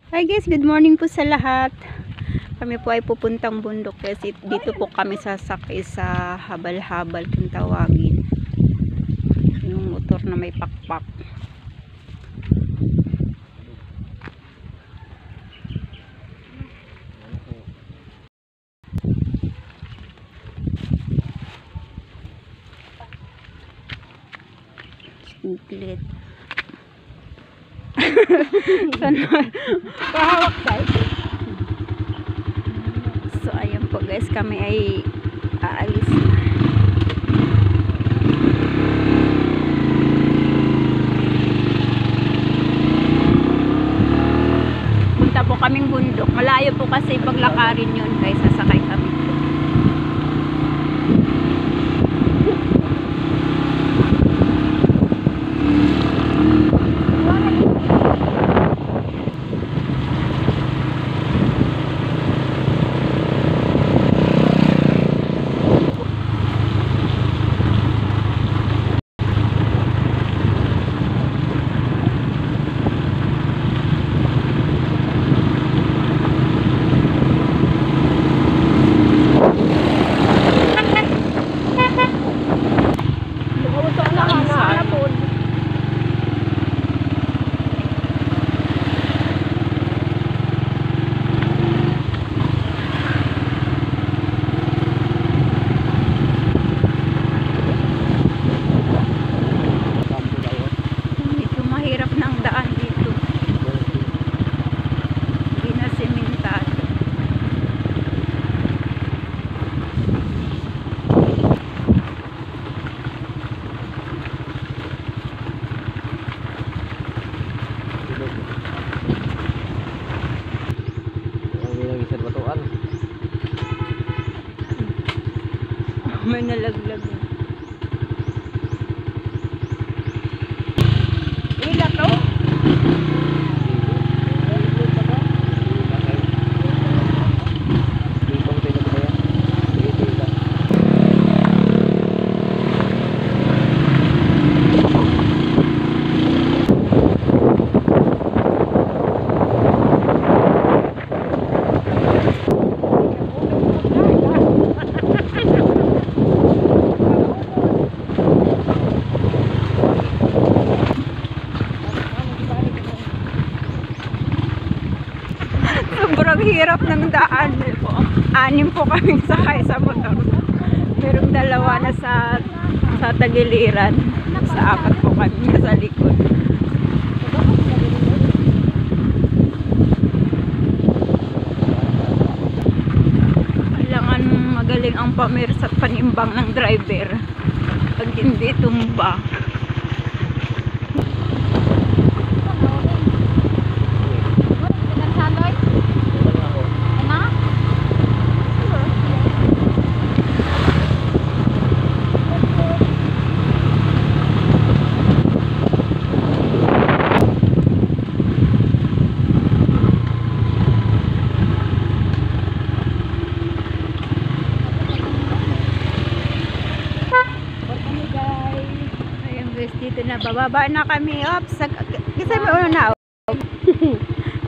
Hi guys, good morning po sa lahat. Kami po ay pupuntang bundok kasi dito po kami sasakay sa habal-habal kung tawagin. Yung motor na may pakpak. Simplet. Pahawak tayo. So ayan po guys, kami ay aalis na. Punta po kaming bundok. Malayo po kasi paglakarin yun guys, sasakay kami. May nalaglag na. Ila to? Sobrang hirap ng daan po. Anim po kaming sakay sa motor. Merong dalawa na sa tagiliran. Sa apat po kami sa likod. Kailangan magaling ang pamirs at panimbang ng driver. Pag hindi tumba. Dito na, bababa na kami. Ops, kasi may una na.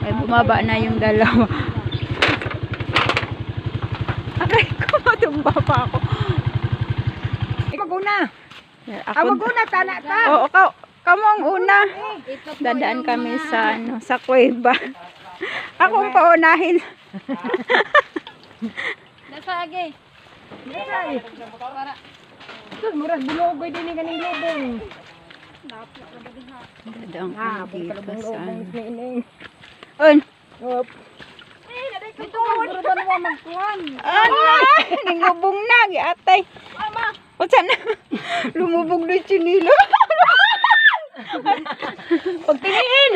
Ay, bumaba na yung dalawa. Aray ko, matumba pa ako. Maguna. Ako, Maguna, tana ta. oo, kamo ang una. Dadaan kami sa, sa kuweba. Akong paunahin. Nasage. Nasage. Ito, murag bulogoy din yung ganing lubong. Dadaan kami dito sa... On. On! Dito ka, mura ba naman magkuhan? Ano? Ningubong na, giatay. O sana, lumubog na yung chinilo. Pag tiniin!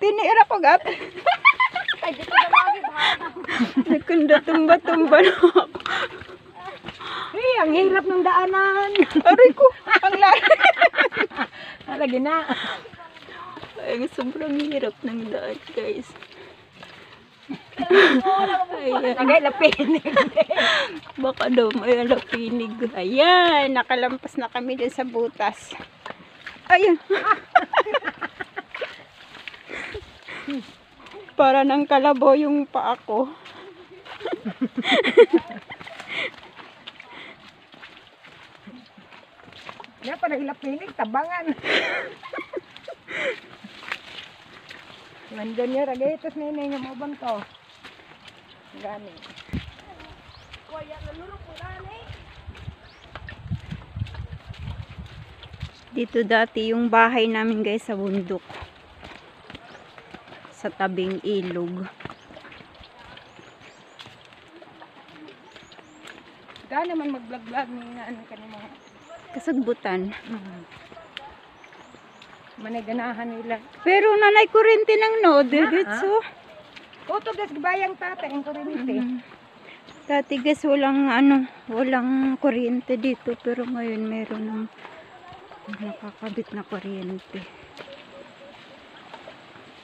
Tiniin ako, gat. Ay, dito na lagi ba? Nakunda, tumba-tumba na ako. Ay, ang hirap ng daanan. Aray ko, ang lari. Lagi na. Ay, sobrang hirap ng daan, guys. Lagay lapinig. Baka daw may lapinig. Ayan, nakalampas na kami din sa butas. Ayun. Para ng kalabaw yung paa ko. Yan pa nagilap pinig, tabangan. Nandun niya, ragaitos na yun yung mabang to. Gani. Kuya, nalulok po gani. Dito dati yung bahay namin guys sa bundok. Sa tabing ilog. Gani naman mag-vlog-vlog ni nga ano kanina. Kasagbutan. Managanahan nila. Pero nanay kurente ng no, diretso. Oto gas bayang tata ang kuryente. Dati guys walang kuryente dito pero ngayon meron ng nakakabit na kuryente.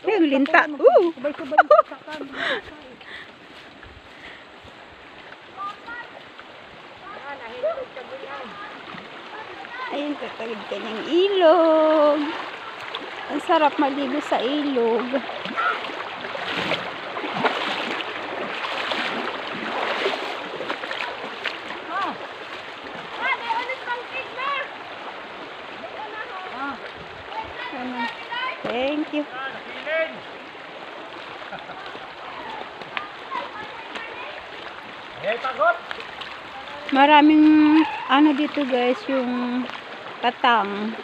Yung linta. Sabay-sabay sakag. Ayun, tatawid ka ng ilog. Ang sarap maligo sa ilog. Thank you. Maraming ano dito guys, yung katang.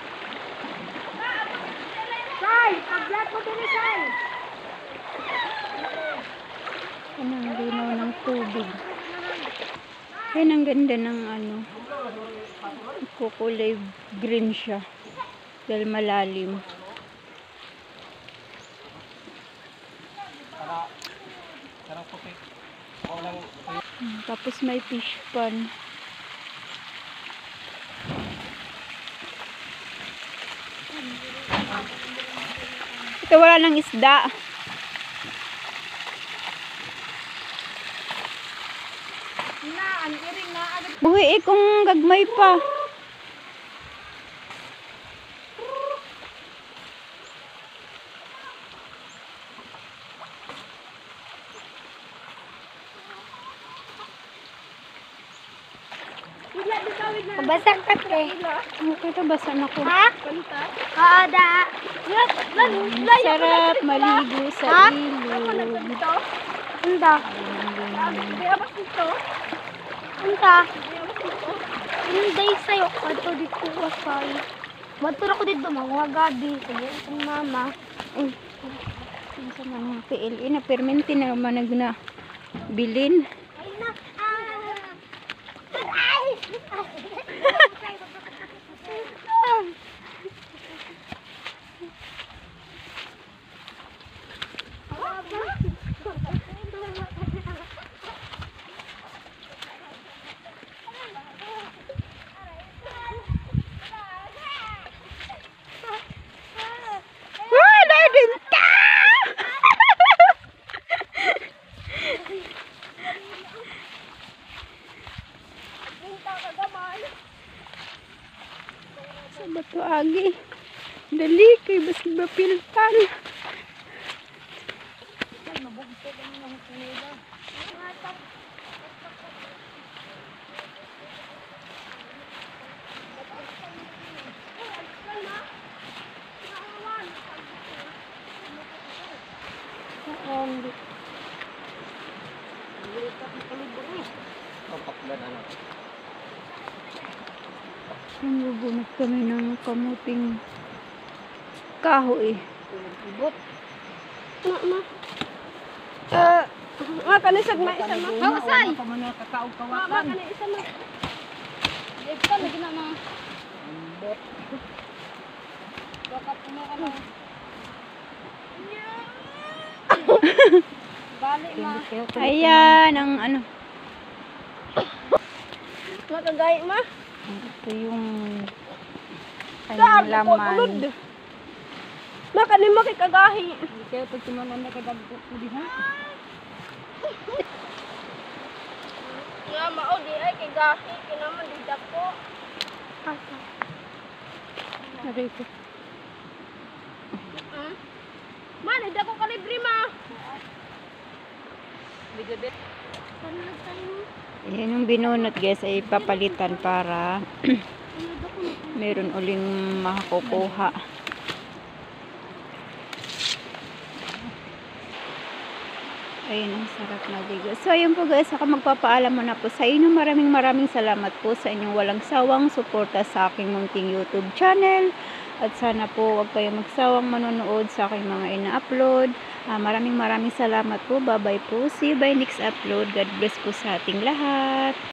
Sai, pag-vlog mo din Sai. Ano, ang linaw ng tubig. Ayun, ang ganda ng ano. Kukulay green siya. Dahil malalim. Tapos may fish pond. Ito wala ng isda. Buhi kung gagmay pa. Basag ka te. Okay ito, basa na ko. Ha? Da. Sarap maligo sa ilog. Unda. Unda. Hindi sa'yo. Ato dito wasay. Matura ko dito mga gabi. Sabi ang mama. Sa mga PLE na permente na manag na bilin. Ay na. Sa bato agi. Dali kay basi bapiltan. Nabubunot kami ng kamuting kahoy. Ma kanisag na isa ma. Hawasay. Pamana kakaog-kawakan. Ma isa ma. Ito lagi na ma. Bakit mo ano? Bali ma. Ayan ang ano. Makagay ma. Ito yung kanyang laman. Makani makikagahi. Hindi kayo pag tumanan na kadagpo ko di ha. Nga mao di ay kay gahi kinaman di dako. Aray ko. Man, hindi ako kalibre ma. Panunod tayo. Yan yung binunot guys ay papalitan para Panunod ako na. meron uling makakukuha. Ayun, ang sarap maligo. So, ayun po guys, ako magpapaalam muna po sa inyo. Maraming salamat po sa inyong walang sawang suporta sa aking munting YouTube channel. At sana po huwag kayo magsawang manonood sa aking mga ina-upload. Maraming salamat po. Bye-bye po. See you by next upload. God bless po sa ating lahat.